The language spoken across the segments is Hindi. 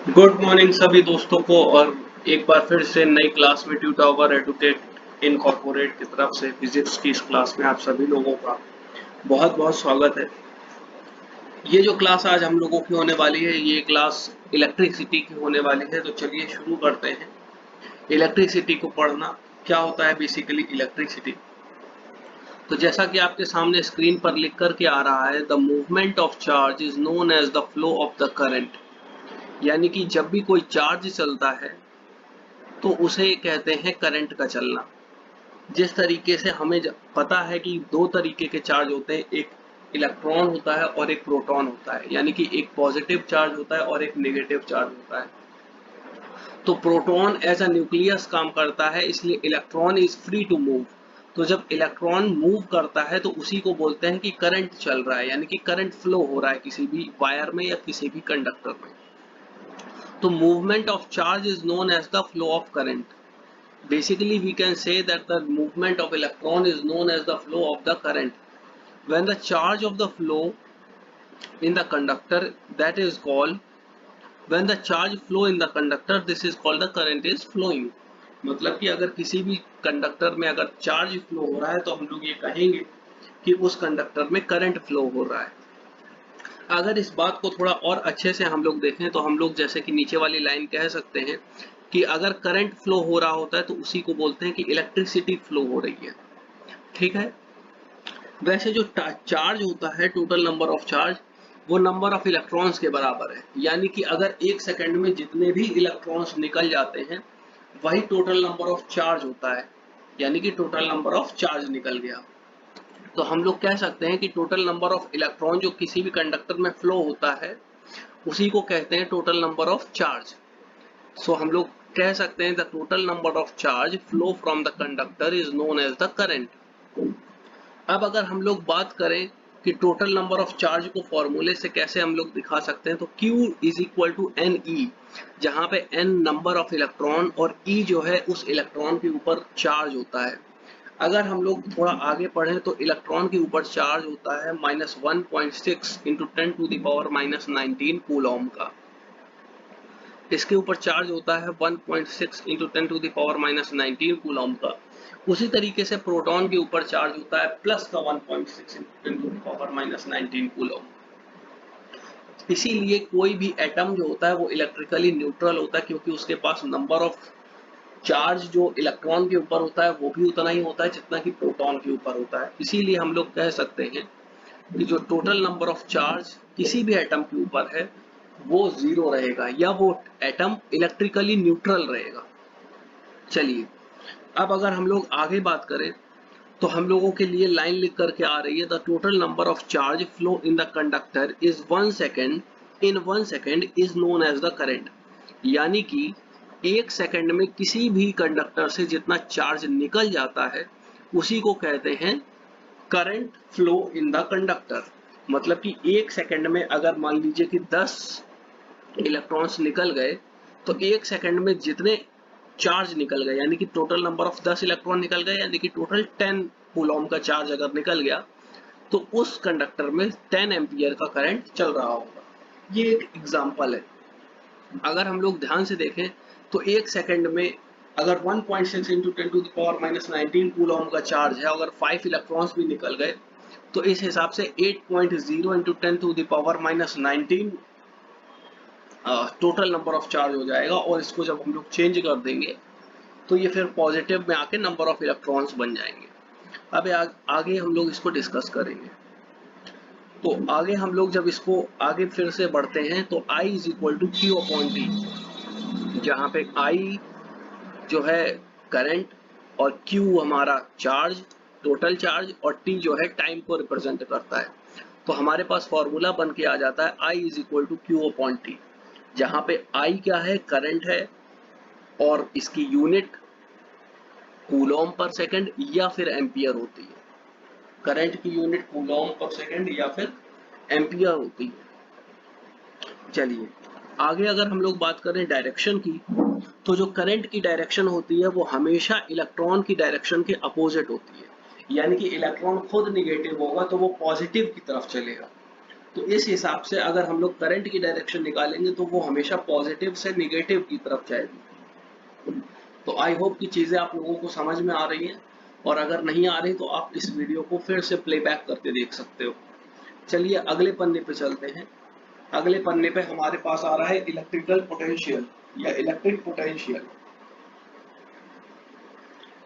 गुड मॉर्निंग सभी दोस्तों को। और एक बार फिर से नई क्लास में ट्यूटोवर एडुकेट इनकॉर्पोरेट की तरफ से फिजिक्स की इस क्लास में आप सभी लोगों का बहुत बहुत स्वागत है। ये जो क्लास आज हम लोगों की होने वाली है, ये क्लास इलेक्ट्रिसिटी की होने वाली है। तो चलिए शुरू करते हैं। इलेक्ट्रिसिटी को पढ़ना क्या होता है, बेसिकली इलेक्ट्रिसिटी। तो जैसा कि आपके सामने स्क्रीन पर लिख कर के आ रहा है, the movement of charge is known as the flow of the current. यानी कि जब भी कोई चार्ज चलता है तो उसे कहते हैं करंट का चलना। जिस तरीके से हमें पता है कि दो तरीके के चार्ज होते हैं, एक इलेक्ट्रॉन होता है और एक प्रोटॉन होता है, यानी कि एक पॉजिटिव चार्ज होता है और एक नेगेटिव चार्ज होता है। तो प्रोटॉन एज अ न्यूक्लियस काम करता है, इसलिए electron is free to move. तो जब इलेक्ट्रॉन मूव करता है तो उसी को बोलते हैं कि करंट चल रहा है, यानी कि करंट फ्लो हो रहा है किसी भी वायर में या किसी भी कंडक्टर में। तो movement of charge is known as the flow of current. Basically, we can say that the movement of electron is known as the flow of the current. When the charge of the flow in the conductor, that is called, when the charge flow in the conductor, this is called the current is flowing. मतलब कि अगर किसी भी कंडक्टर में अगर चार्ज फ्लो हो रहा है तो हम लोग ये कहेंगे कि उस कंडक्टर में करंट फ्लो हो रहा है। अगर इस बात को थोड़ा और अच्छे से हम लोग देखें तो हम लोग जैसे कि नीचे वाली लाइन कह सकते हैं कि अगर करंट फ्लो हो रहा होता है तो उसी को बोलते हैं कि इलेक्ट्रिसिटी फ्लो हो रही है। ठीक है। वैसे जो चार्ज होता है, टोटल नंबर ऑफ चार्ज, वो नंबर ऑफ इलेक्ट्रॉन्स के बराबर है। यानी कि अगर एक सेकंड में जितने भी इलेक्ट्रॉन्स निकल जाते हैं वही टोटल नंबर ऑफ चार्ज होता है, यानी कि टोटल नंबर ऑफ चार्ज निकल गया। तो हम लोग कह सकते हैं कि टोटल नंबर ऑफ इलेक्ट्रॉन जो किसी भी कंडक्टर में फ्लो होता है उसी को कहते हैं total number of charge. So हम लोग कह सकते हैं the total number of charge flow from the conductor is known as the current. अब अगर हम लोग बात करें कि टोटल नंबर ऑफ चार्ज को फॉर्मूले से कैसे हम लोग दिखा सकते हैं, तो Q is equal to N E, जहां पे n नंबर ऑफ इलेक्ट्रॉन और E जो है उस इलेक्ट्रॉन के ऊपर चार्ज होता है। अगर हम लोग थोड़ा आगे पढ़ें तो इलेक्ट्रॉन के ऊपर चार्ज होता है -1.6 into 10 to the power -19 coulomb का। इसके ऊपर चार्ज होता है 1.6 into 10 to the power -19 coulomb का। उसी तरीके से प्रोटॉन के ऊपर चार्ज होता है प्लस का 1.6 into 10 to the power -19 coulomb. इसीलिए कोई भी एटम जो होता है वो इलेक्ट्रिकली न्यूट्रल होता है, क्योंकि उसके पास नंबर ऑफ चार्ज जो इलेक्ट्रॉन के ऊपर होता है वो भी उतना ही होता है जितना कि प्रोटॉन के ऊपर होता है। इसीलिए हम लोग कह सकते हैं कि जो टोटल नंबर ऑफ चार्ज किसी भी एटम के ऊपर है वो जीरो रहेगा, या वो एटम इलेक्ट्रिकली न्यूट्रल रहेगा। चलिए, अब अगर हम लोग आगे बात करें तो हम लोगों के लिए लाइन लिख करके आ रही है, the total number of charge flow in the conductor is 1 second, in 1 second is known as the current. यानी कि एक सेकेंड में किसी भी कंडक्टर से जितना चार्ज निकल जाता है उसी को कहते हैं current flow in the conductor. मतलब कि एक सेकेंड में अगर मान लीजिए कि 10 इलेक्ट्रॉन्स निकल गए तो एक सेकेंड में जितने चार्ज निकल गए, यानी कि टोटल नंबर ऑफ 10 इलेक्ट्रॉन निकल गए, यानी कि टोटल 10 कूलॉम का चार्ज अगर निकल गया तो उस कंडक्टर में 10 एम्पियर का करंट चल रहा होगा। ये एक एग्जांपल है। अगर हम लोग ध्यान से देखें तो एक सेकंड में अगर 1.6 into 10 to the power -19 coulomb का चार्ज है, अगर 5 इलेक्ट्रॉन्स भी निकल गए तो इस हिसाब से 8.0 into 10 to the power -19 total number of charge हो जाएगा। और इसको जब हम लोग चेंज कर देंगे तो ये फिर पॉजिटिव में आके नंबर ऑफ इलेक्ट्रॉन्स बन जाएंगे। अब आगे हम लोग इसको डिस्कस करेंगे। तो आगे हम लोग जब इसको आगे फिर से बढ़ते हैं तो I is equal to Q upon T, जहाँ पे I जो है करंट और Q हमारा चार्ज, टोटल चार्ज, और T जो है टाइम को रिप्रेजेंट करता है। तो हमारे पास फॉर्मूला बन के आ जाता है I is equal to Q upon T, जहाँ पे I क्या है, करंट है, और इसकी यूनिट कूलॉम पर सेकंड या फिर एम्पियर होती है। करंट की यूनिट कूलॉम पर सेकंड या फिर एम्पियर होती है। चलिए आगे अगर हम लोग बात करें डायरेक्शन की, तो जो करंट की डायरेक्शन होती है वो हमेशा इलेक्ट्रॉन की डायरेक्शन के अपोजिट होती है। यानी कि इलेक्ट्रॉन खुद निगेटिव होगा तो वो पॉजिटिव की तरफ चलेगा, तो इस हिसाब से अगर हम लोग करंट की डायरेक्शन निकालेंगे तो वो हमेशा पॉजिटिव से निगेटिव की तरफ जाएगी। तो आई होप कि चीज़ें आप लोगों को समझ में आ रही हैं, और अगर नहीं आ रही तो आप इस वीडियो को फिर से प्लेबैक करके देख सकते हो। चलिए अगले पन्ने पे चलते हैं। अगले पन्ने पे हमारे पास आ रहा है इलेक्ट्रिकल पोटेंशियल या इलेक्ट्रिक पोटेंशियल।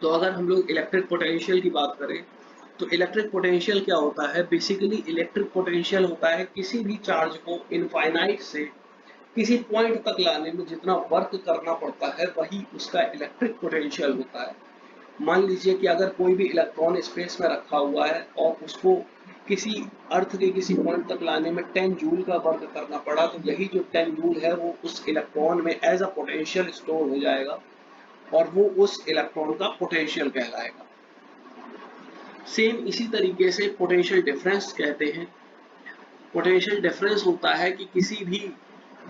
तो अगर हम लोग इलेक्ट्रिक पोटेंशियल की बात करें तो इलेक्ट्रिक पोटेंशियल क्या होता है? बेसिकली इलेक्ट्रिक पोटेंशियल होता है किसी भी चार्ज को इनफाइनाइट से किसी पॉइंट तक लाने में जितना वर्क करना पड़ता है वही उसका इलेक्ट्रिक पोटेंशियल होता है। मान लीजिए कि अगर कोई भी इलेक्ट्रॉन स्पेस में रखा हुआ है और उसको किसी अर्थ के किसी पॉइंट तक लाने में 10 जूल का वर्क करना पड़ा, तो यही जो 10 जूल है वो उस इलेक्ट्रॉन में एज अ पोटेंशियल स्टोर हो जाएगा और वो उस इलेक्ट्रॉन का पोटेंशियल कहलाएगा। सेम इसी तरीके से पोटेंशियल डिफरेंस कहते हैं। पोटेंशियल डिफरेंस होता है कि किसी भी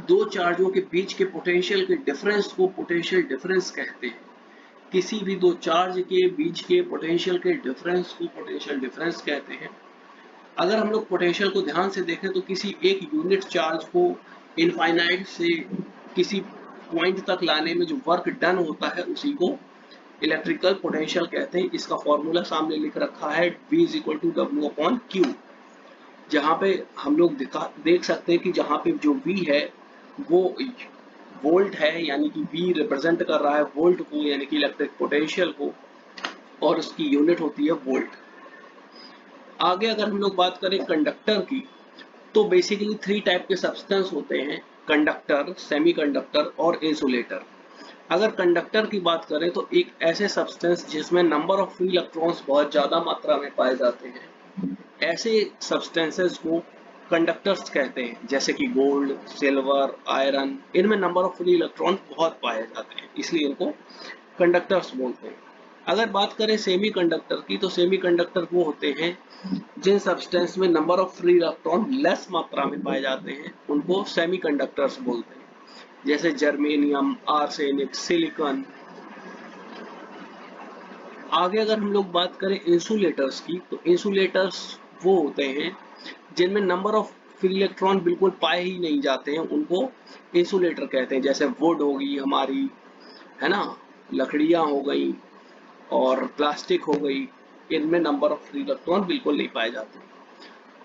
दो चार्जों के बीच के पोटेंशियल के डिफरेंस को पोटेंशियल डिफरेंस कहते हैं। किसी भी दो चार्ज के बीच के पोटेंशियल के डिफरेंस को पोटेंशियल डिफरेंस कहते हैं। अगर हम लोग पोटेंशियल को ध्यान से देखें तो किसी एक यूनिट चार्ज को इनफाइनाइट से किसी पॉइंट तक लाने में जो वर्क डन होता है उसी को इलेक्ट्रिकल पोटेंशियल कहते हैं। इसका फॉर्मूला सामने लिख रखा है V = W/Q, जहाँ पे हम लोग देख सकते हैं कि जहाँ पे जो V है वो वोल्ट है, यानी कि V रिप्रेजेंट कर रहा है वोल्ट को, यानी कि इलेक्ट्रिक पोटेंशियल को, और उसकी यूनिट होती है वोल्ट। आगे अगर हम लोग बात करें कंडक्टर की, तो बेसिकली 3 टाइप के सब्सटेंस होते हैं: कंडक्टर, सेमीकंडक्टर और इंसुलेटर। अगर कंडक्टर की बात करें तो एक ऐसे सब्सटेंस जिसमें नंबर ऑफ फ्री इलेक्ट्रॉन्स बहुत ज़्यादा मात्रा में पाए जाते हैं, ऐसे सब्सटेंसेस को कंडक्टर्स कहते हैं, जैसे कि गोल्ड, सिल्वर, आयरन। इनमें नंबर ऑफ फ्री इलेक्ट्रॉन बहुत पाए जाते हैं, इसलिए इनको कंडक्टर्स बोलते हैं। अगर बात करें सेमीकंडक्टर की, तो सेमीकंडक्टर वो होते हैं जिन सब्सटेंस में number of free electron less मात्रा में पाए जाते हैं, उनको सेमीकंडक्टर्स बोलते हैं, जैसे जर्मेनियम, आर्सेनिक, सिलिकॉन। आगे अगर हम लोग बात करें इंसुलेटर्स की, तो इंसुलेटर्स वो होते हैं जिनमें नंबर ऑफ फ्री इलेक्ट्रॉन बिल्कुल पाए ही नहीं जाते हैं, उनको इंसुलेटर कहते हैं। जैसे वुड होगी हमारी, है ना, लकड़ियाँ हो गई और प्लास्टिक हो गई, इनमें नंबर ऑफ फ्री इलेक्ट्रॉन बिल्कुल नहीं पाए जाते।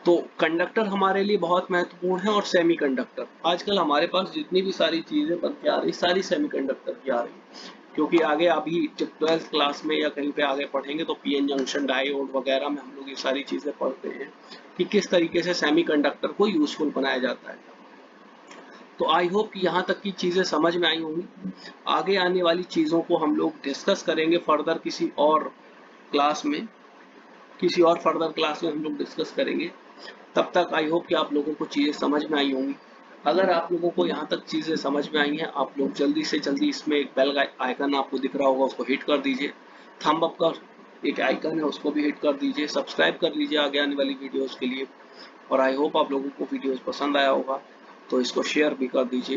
तो कंडक्टर हमारे लिए बहुत महत्वपूर्ण है। और सेमीकंडक्टर, आजकल हमारे पास जितनी भी सारी चीज़ें बन के आ रही, सारी सेमीकंडक्टर की आ रही, क्योंकि आगे अभी जब 12th क्लास में या कहीं पे आगे पढ़ेंगे तो पीएन जंक्शन, डायोड वगैरह में हम लोग ये सारी चीज़ें पढ़ते हैं कि किस तरीके से सेमीकंडक्टर को यूजफुल बनाया जाता है। तो आई होप कि यहाँ तक की चीज़ें समझ में आई होंगी। आगे आने वाली चीज़ों को हम लोग डिस्कस करेंगे फर्दर किसी और क्लास में, किसी और फर्दर क्लास में हम लोग डिस्कस करेंगे। तब तक आई होप कि आप लोगों को चीज़ें समझ में आई होंगी। अगर आप लोगों को यहाँ तक चीज़ें समझ में आई हैं, आप लोग जल्दी से जल्दी, इसमें एक बेल आइकन आपको दिख रहा होगा, उसको हिट कर दीजिए। थंब अप का एक आइकन है, उसको भी हिट कर दीजिए। सब्सक्राइब कर लीजिए आगे आने वाली वीडियोज़ के लिए। और आई होप आप लोगों को वीडियोज़ पसंद आया होगा, तो इसको शेयर भी कर दीजिए।